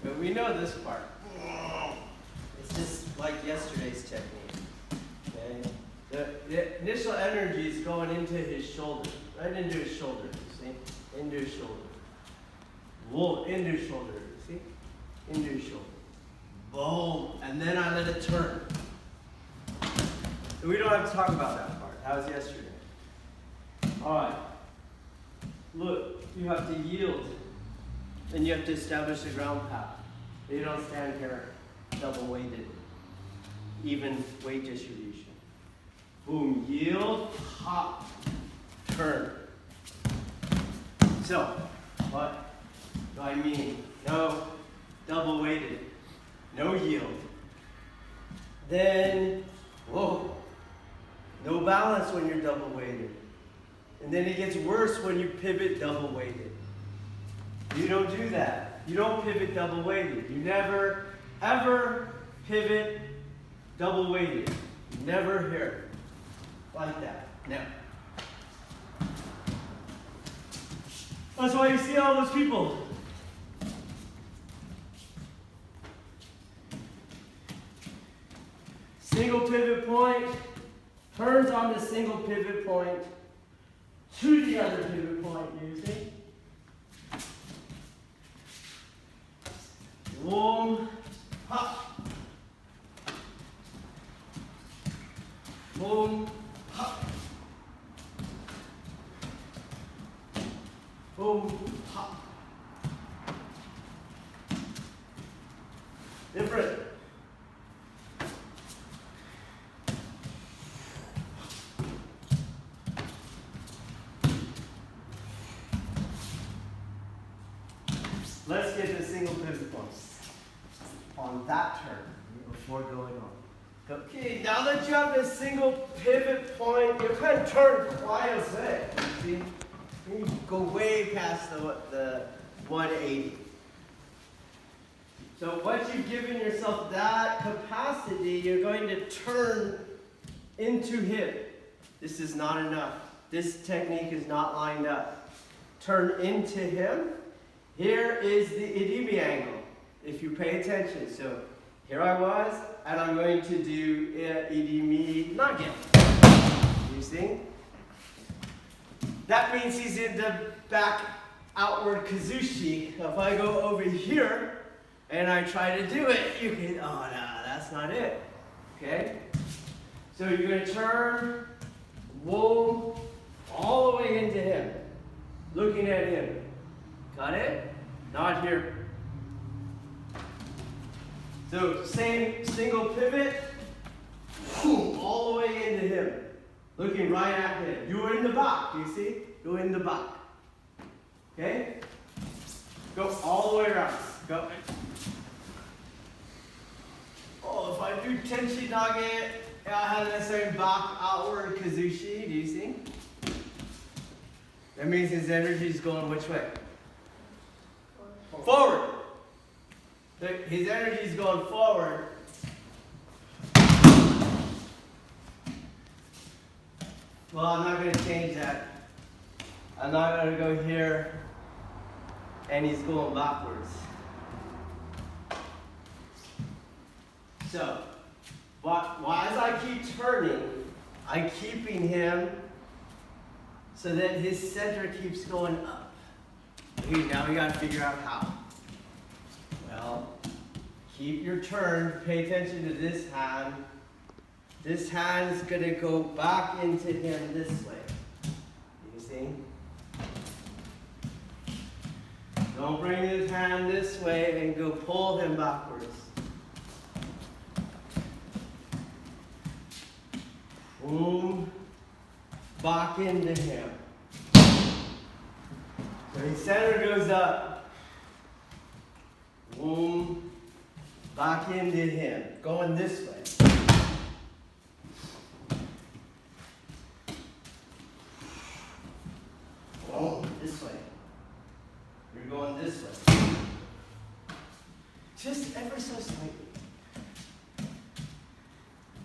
But we know this part. It's just like yesterday's technique. Okay? The initial energy is going into his shoulder, right into his shoulder. You see? Into his shoulder. Whoa, into his shoulder. You see? Into his shoulder. Boom. And then I let it turn. We don't have to talk about that part. That was yesterday. All right. Look, you have to yield. Then you have to establish a ground path. You don't stand here double weighted. Even weight distribution. Boom, yield, hop, turn. So, what do I mean? No double weighted. No yield. Then, whoa, no balance when you're double weighted. And then it gets worse when you pivot double weighted. You don't do that. You don't pivot double weighted. You never, ever pivot double weighted. Never here. Like that. Now. That's why you see all those people. Single pivot point, turns on the single pivot point to the other pivot point, you see? Boom, hop. Boom, hop. Boom, hop. Different. Let's get the single pivot points on that turn before going on. Okay, now that you have this single pivot point, you can turn quite a bit. You see? You go way past the 180. So once you've given yourself that capacity, you're going to turn into him. This is not enough. This technique is not lined up. Turn into him. Here is the idimi angle, if you pay attention. So here I was, and I'm going to do idimi nage. You see? That means he's in the back outward kazushi. If I go over here and I try to do it, you can, oh no, that's not it. Okay? So you're going to turn, whoa, all the way into him, looking at him. Got it? Not here. So same single pivot, boom, all the way into him. Looking right at him. You're in the back, you see? You're in the back. Okay? Go all the way around. Go. Oh, if I do tenshi nage, I have the same back outward kazushi, do you see? That means his energy is going which way? Forward. His energy is going forward. Well, I'm not going to change that. I'm not going to go here and he's going backwards. So, as I keep turning, I'm keeping him so that his center keeps going up. Okay, now we got to figure out how. Well, keep your turn, pay attention to this hand. This hand is going to go back into him this way. You see? Don't bring his hand this way and go pull him backwards. Boom. Back into him. So his center goes up. Boom. Back into him. Going this way. Oh, this way. You're going this way. Just ever so slightly.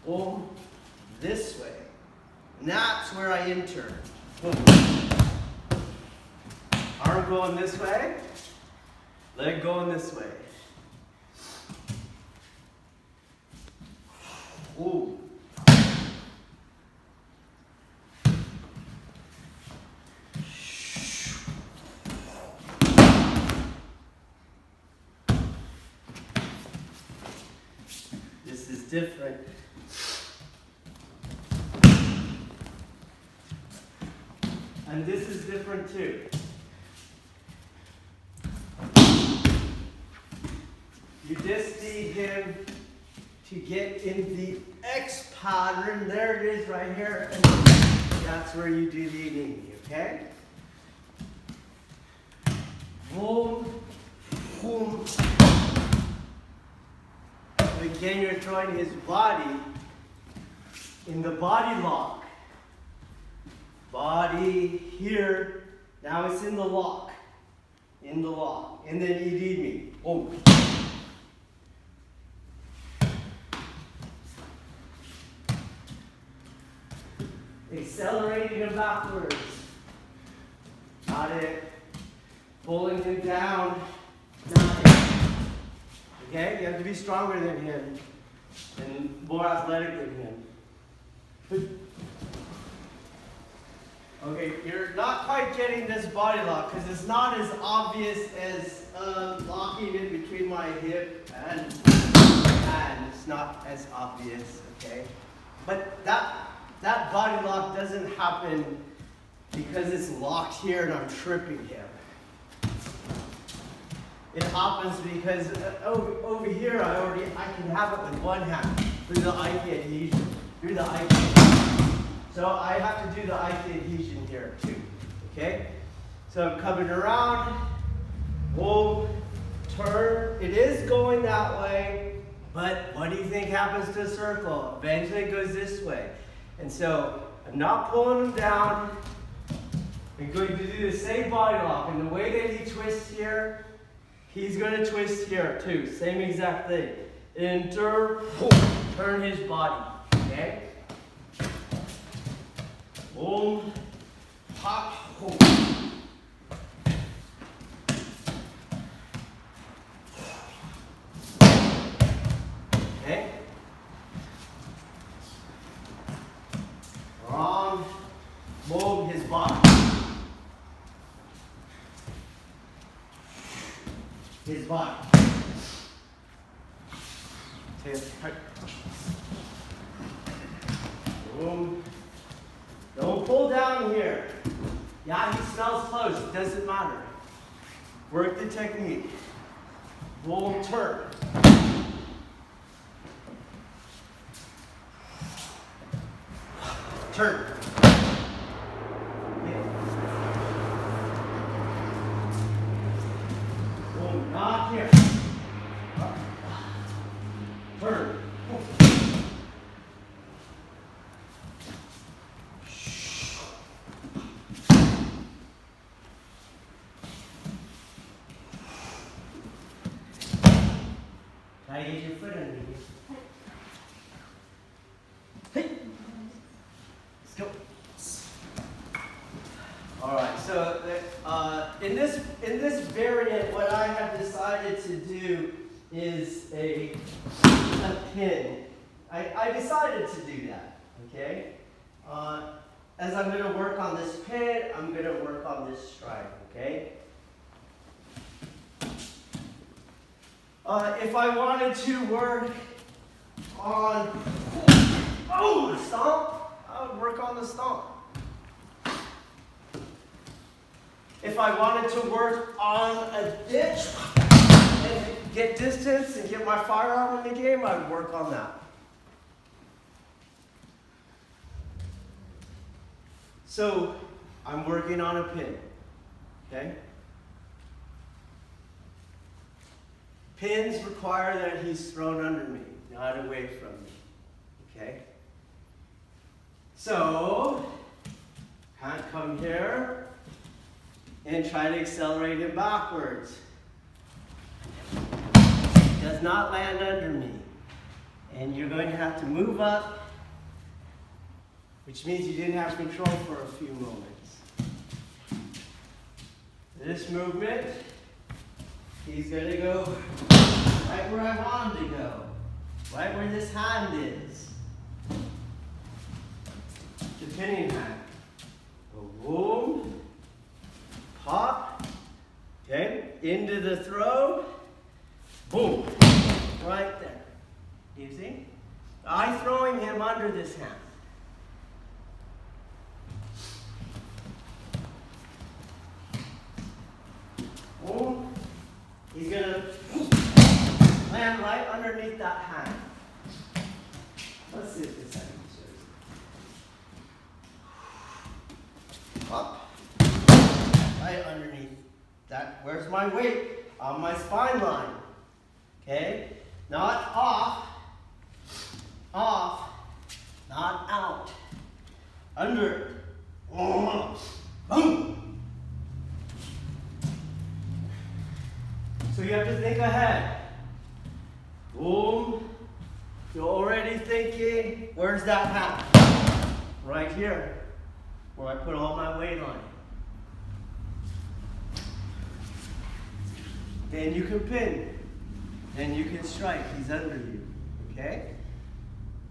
Boom. This way. And that's where I enter. Boom. Arm going this way. Leg going this way. different. And this is different too. You just need him to get in the X pattern. There it is right here. And that's where you do the inini, okay? Boom, boom. Again, you're throwing his body in the body lock. Body here. Now it's in the lock. In the lock. And then you need me. Boom. Accelerating him backwards. Got it. Pulling him down. Okay? You have to be stronger than him and more athletic than him. Okay, you're not quite getting this body lock because it's not as obvious as locking in between my hip and it's not as obvious, okay? But that body lock doesn't happen because it's locked here and I'm tripping him. It happens because over here I can have it with one hand through the Aiki adhesion, through the Aiki. So I have to do the Aiki adhesion here too, okay? So I'm coming around, boom, turn. It is going that way, but what do you think happens to a circle? Eventually it goes this way. And so I'm not pulling him down. I'm going to do the same body lock. And the way that he twists here, he's going to twist here too. Same exact thing. Enter, boom, turn his body, okay? Boom, pop, boom. Okay? Wrong, boom, his body. His body. Boom. Don't pull down here. Yeah, he smells close. It doesn't matter. Work the technique. Boom, turn. Turn. Boom, not here. Turn. Now you get your foot underneath. Hey. Let's go. All right. So in this variant, what I have decided to do is a pin. I decided to do that. Okay. As I'm going to work on this pin, I'm going to work on this strike. Okay. If I wanted to work on the stomp, I would work on the stomp. If I wanted to work on a ditch and get distance and get my firearm in the game, I would work on that. So I'm working on a pin, okay? Pins require that he's thrown under me, not away from me, okay? So, can't come here and try to accelerate him backwards. Does not land under me. And you're going to have to move up, which means you didn't have control for a few moments. This movement, he's going to go right where I want him to go, right where this hand is. The pinning hand. Boom, pop, okay, into the throw, boom, right there. You see? I'm throwing him under this hand. Boom. He's going to land right underneath that hand. Let's see if this happens. Up. Right underneath that. Where's my weight? On my spine line. Okay? Not off. Off. Not out. Under. Boom. So you have to think ahead. Boom. You're already thinking, where's that hat? Right here, where I put all my weight on it. Then you can pin. Then you can strike. He's under you. Okay?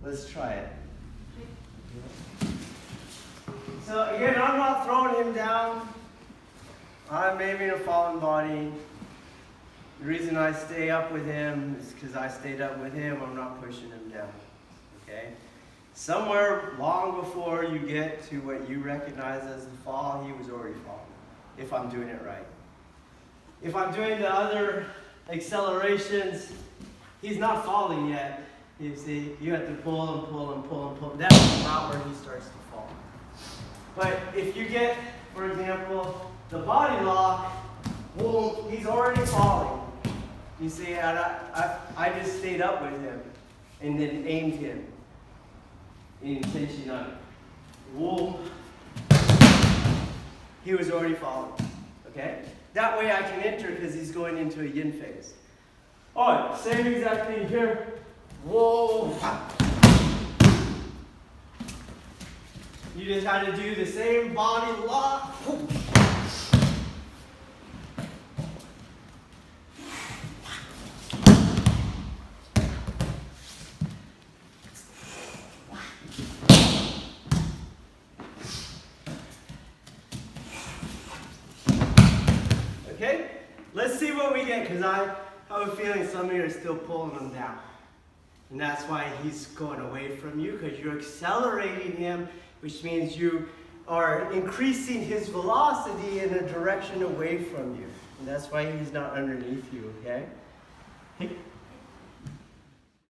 Let's try it. So again, I'm not throwing him down. I'm aiming a fallen body. The reason I stay up with him is because I stayed up with him. I'm not pushing him down. Okay? Somewhere long before you get to what you recognize as the fall, he was already falling. If I'm doing it right. If I'm doing the other accelerations, he's not falling yet. You see, you have to pull and pull and pull and pull. That's about where he starts to fall. But if you get, for example, the body lock, boom, he's already falling. You see, I just stayed up with him and then aimed him in Senshin. Boom. He was already falling. Okay? That way I can enter because he's going into a yin phase. Alright, same exact thing here. Whoa. You just had to do the same body lock. Okay, let's see what we get, because I have a feeling some of you are still pulling him down. And that's why he's going away from you, because you're accelerating him, which means you are increasing his velocity in a direction away from you. And that's why he's not underneath you, okay?